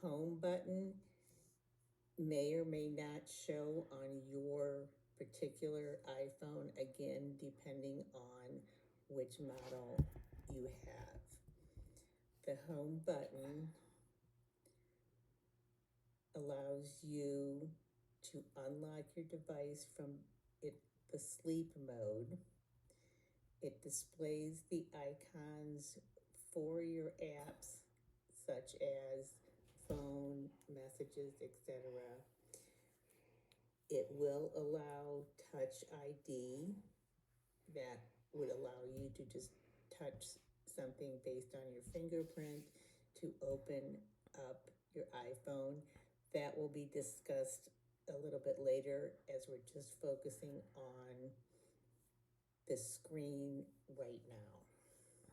home button may or may not show on your particular iPhone, again, depending on which model you have. The home button allows you to unlock your device from the sleep mode. It displays the icons for your apps, such as phone, messages, etc. It will allow Touch ID, that would allow you to just touch something based on your fingerprint to open up your iPhone. That will be discussed a little bit later, as we're just focusing on the screen right now.